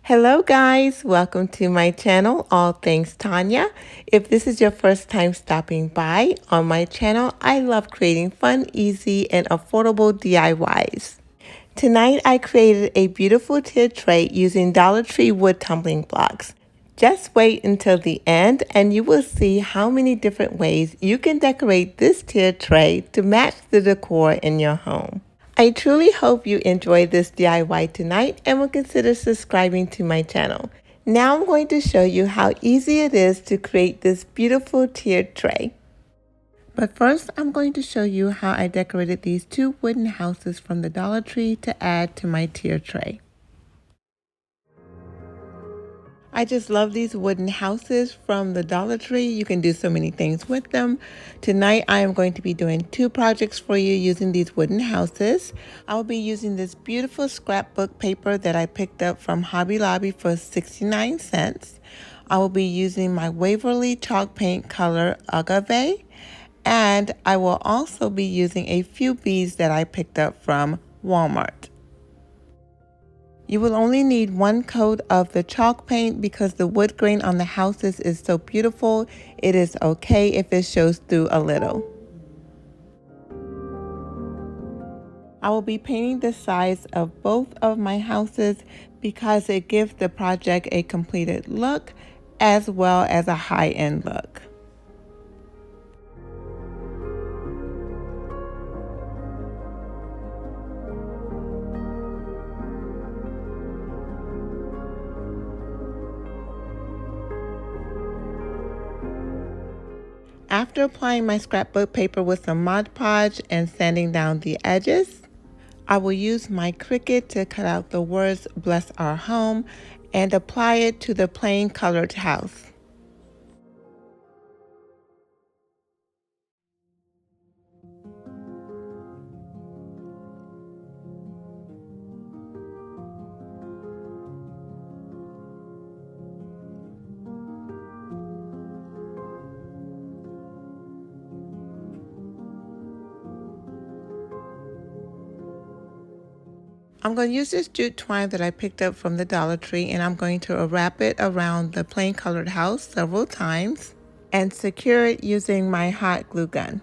Hello guys, welcome to my channel, All Things Tonya. If this is your first time stopping by on my channel, I love creating fun, easy, and affordable DIYs. Tonight I created a beautiful tiered tray using Dollar Tree wood tumbling blocks. Just wait until the end and you will see how many different ways you can decorate this tiered tray to match the decor in your home. I truly hope you enjoyed this DIY tonight and will consider subscribing to my channel. Now I'm going to show you how easy it is to create this beautiful tiered tray. But first, I'm going to show you how I decorated these two wooden houses from the Dollar Tree to add to my tiered tray. I just love these wooden houses from the Dollar Tree. You can do so many things with them. Tonight, I am going to be doing two projects for you using these wooden houses. I will be using this beautiful scrapbook paper that I picked up from Hobby Lobby for 69 cents. I will be using my Waverly chalk paint color Agave. And I will also be using a few beads that I picked up from Walmart. You will only need one coat of the chalk paint because the wood grain on the houses is so beautiful. It is okay if it shows through a little. I will be painting the sides of both of my houses because it gives the project a completed look as well as a high-end look. After applying my scrapbook paper with some Mod Podge and sanding down the edges, I will use my Cricut to cut out the words "Bless Our Home" and apply it to the plain colored house. I'm going to use this jute twine that I picked up from the Dollar Tree, and I'm going to wrap it around the plain colored house several times and secure it using my hot glue gun.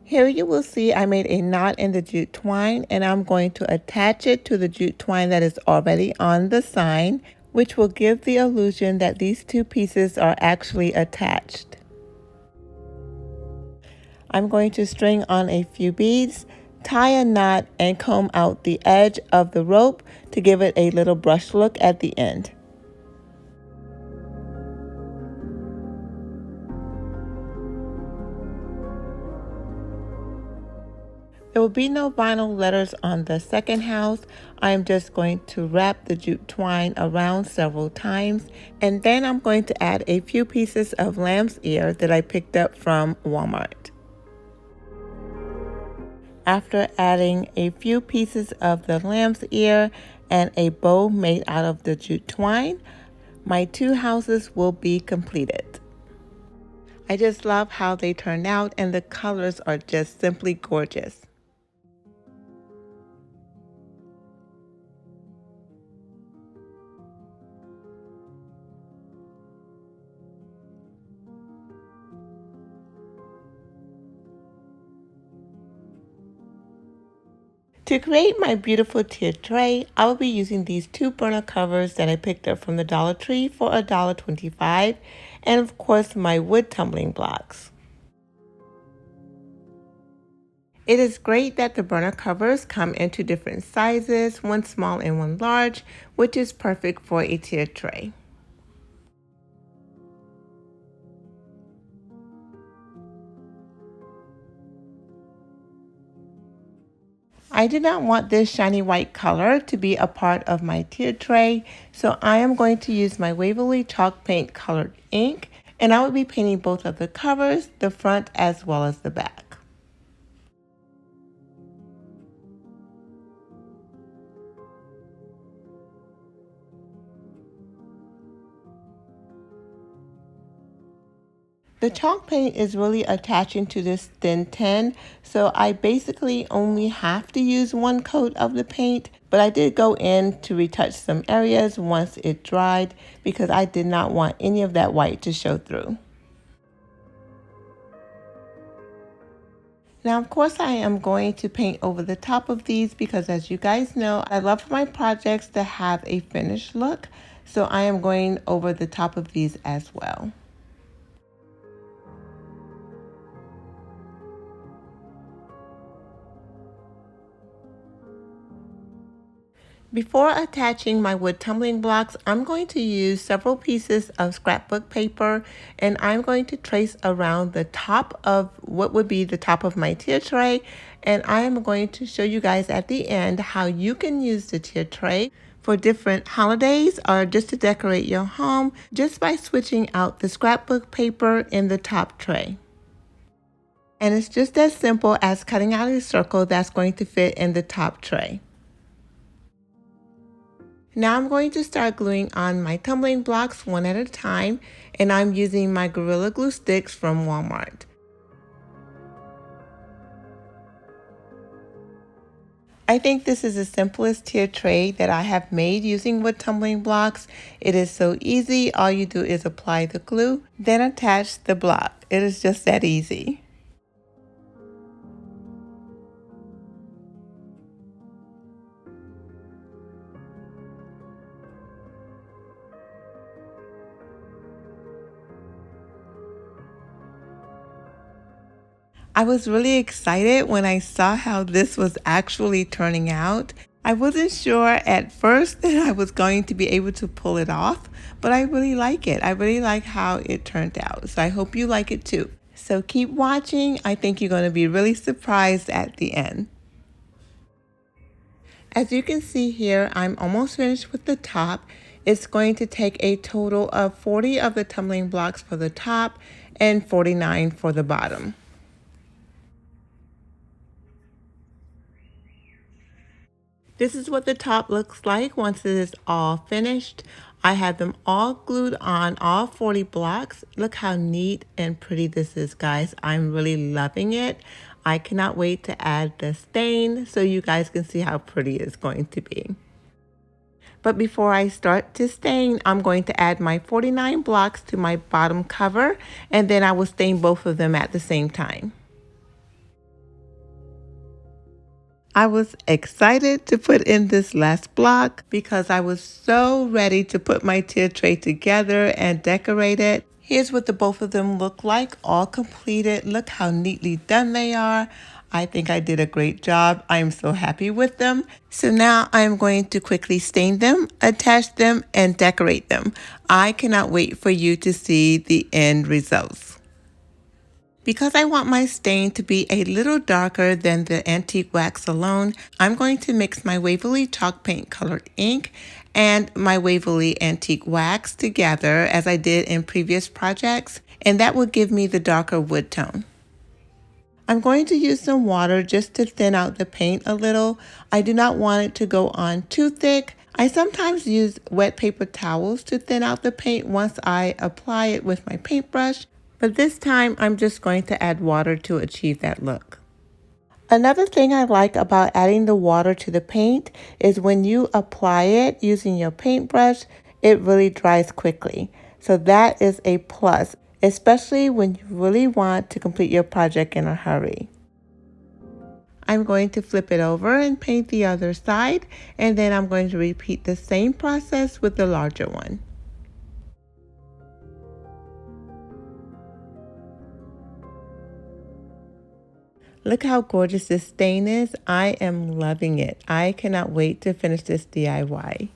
Here you will see I made a knot in the jute twine, and I'm going to attach it to the jute twine that is already on the sign, which will give the illusion that these two pieces are actually attached. I'm going to string on a few beads, tie a knot, and comb out the edge of the rope to give it a little brush look at the end. There will be no vinyl letters on the second house. I am just going to wrap the jute twine around several times, and then I'm going to add a few pieces of lamb's ear that I picked up from Walmart. After adding a few pieces of the lamb's ear and a bow made out of the jute twine, my two houses will be completed. I just love how they turned out, and the colors are just simply gorgeous. To create my beautiful tiered tray, I will be using these two burner covers that I picked up from the Dollar Tree for $1.25, and of course my wood tumbling blocks. It is great that the burner covers come into different sizes, one small and one large, which is perfect for a tiered tray. I did not want this shiny white color to be a part of my tiered tray, so I am going to use my Waverly chalk paint colored ink, and I will be painting both of the covers, the front as well as the back. The chalk paint is really attaching to this thin tin, so I basically only have to use one coat of the paint, but I did go in to retouch some areas once it dried because I did not want any of that white to show through. Now, of course, I am going to paint over the top of these because, as you guys know, I love for my projects to have a finished look, so I am going over the top of these as well. Before attaching my wood tumbling blocks, I'm going to use several pieces of scrapbook paper, and I'm going to trace around the top of what would be the top of my tier tray, and I am going to show you guys at the end how you can use the tier tray for different holidays or just to decorate your home just by switching out the scrapbook paper in the top tray. And it's just as simple as cutting out a circle that's going to fit in the top tray. Now I'm going to start gluing on my tumbling blocks one at a time, and I'm using my Gorilla Glue sticks from Walmart. I think this is the simplest tier tray that I have made using wood tumbling blocks. It is so easy. All you do is apply the glue, then attach the block. It is just that easy. I was really excited when I saw how this was actually turning out. I wasn't sure at first that I was going to be able to pull it off, but I really like it. I really like how it turned out. So I hope you like it too. So keep watching. I think you're going to be really surprised at the end. As you can see here, I'm almost finished with the top. It's going to take a total of 40 of the tumbling blocks for the top and 49 for the bottom. This is what the top looks like once it is all finished. I have them all glued on, all 40 blocks. Look how neat and pretty this is, guys. I'm really loving it. I cannot wait to add the stain so you guys can see how pretty it's going to be. But before I start to stain, I'm going to add my 49 blocks to my bottom cover, and then I will stain both of them at the same time. I was excited to put in this last block because I was so ready to put my tier tray together and decorate it. Here's what the both of them look like, all completed. Look how neatly done they are. I think I did a great job. I am so happy with them. So now I'm going to quickly stain them, attach them, and decorate them. I cannot wait for you to see the end results. Because I want my stain to be a little darker than the antique wax alone, I'm going to mix my Waverly chalk paint colored ink and my Waverly antique wax together as I did in previous projects, and that will give me the darker wood tone. I'm going to use some water just to thin out the paint a little. I do not want it to go on too thick. I sometimes use wet paper towels to thin out the paint once I apply it with my paintbrush, but this time I'm just going to add water to achieve that look. Another thing I like about adding the water to the paint is when you apply it using your paintbrush, it really dries quickly. So that is a plus, especially when you really want to complete your project in a hurry. I'm going to flip it over and paint the other side, and then I'm going to repeat the same process with the larger one. Look how gorgeous this stain is. I am loving it. I cannot wait to finish this DIY.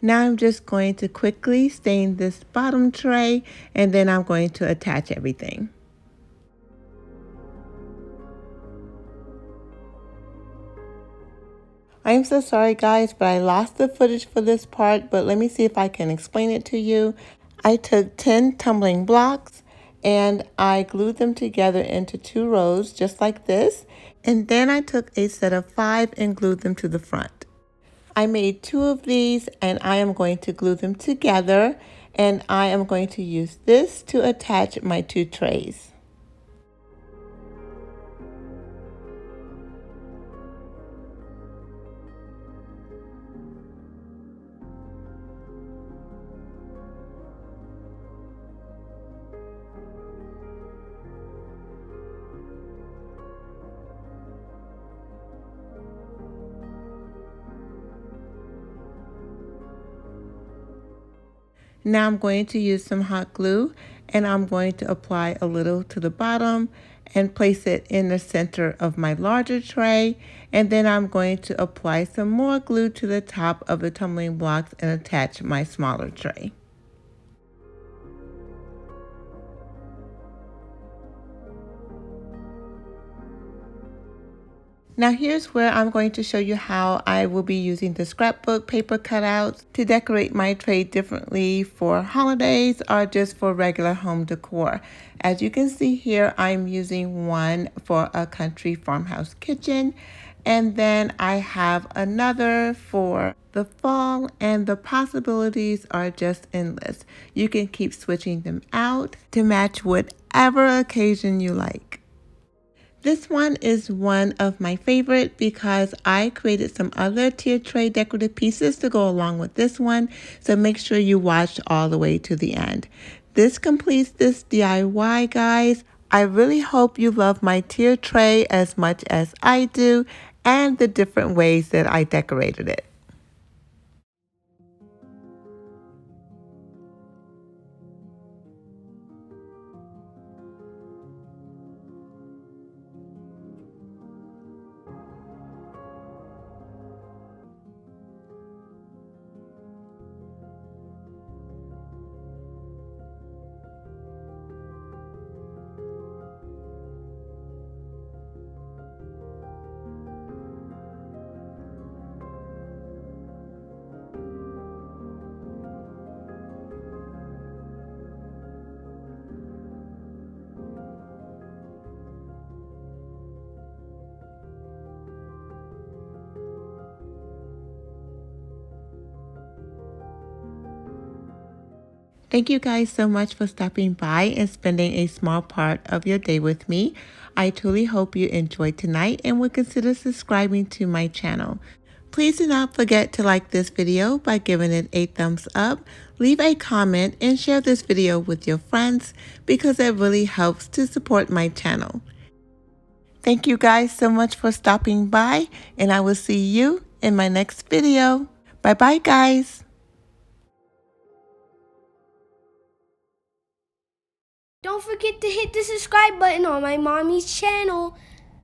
Now I'm just going to quickly stain this bottom tray, and then I'm going to attach everything. I'm so sorry guys, but I lost the footage for this part, but let me see if I can explain it to you. I took 10 tumbling blocks and I glued them together into 2 rows just like this. And then I took a set of 5 and glued them to the front. I made 2 of these and I am going to glue them together, and I am going to use this to attach my 2 trays. Now I'm going to use some hot glue, and I'm going to apply a little to the bottom and place it in the center of my larger tray. And then I'm going to apply some more glue to the top of the tumbling blocks and attach my smaller tray. Now here's where I'm going to show you how I will be using the scrapbook paper cutouts to decorate my tray differently for holidays or just for regular home decor. As you can see here, I'm using one for a country farmhouse kitchen, and then I have another for the fall, and the possibilities are just endless. You can keep switching them out to match whatever occasion you like. This one is one of my favorite because I created some other tier tray decorative pieces to go along with this one, so make sure you watch all the way to the end. This completes this DIY, guys. I really hope you love my tier tray as much as I do and the different ways that I decorated it. Thank you guys so much for stopping by and spending a small part of your day with me. I truly hope you enjoyed tonight and would consider subscribing to my channel. Please do not forget to like this video by giving it a thumbs up, leave a comment, and share this video with your friends because it really helps to support my channel. Thank you guys so much for stopping by, and I will see you in my next video. Bye bye, guys. Don't forget to hit the subscribe button on my mommy's channel.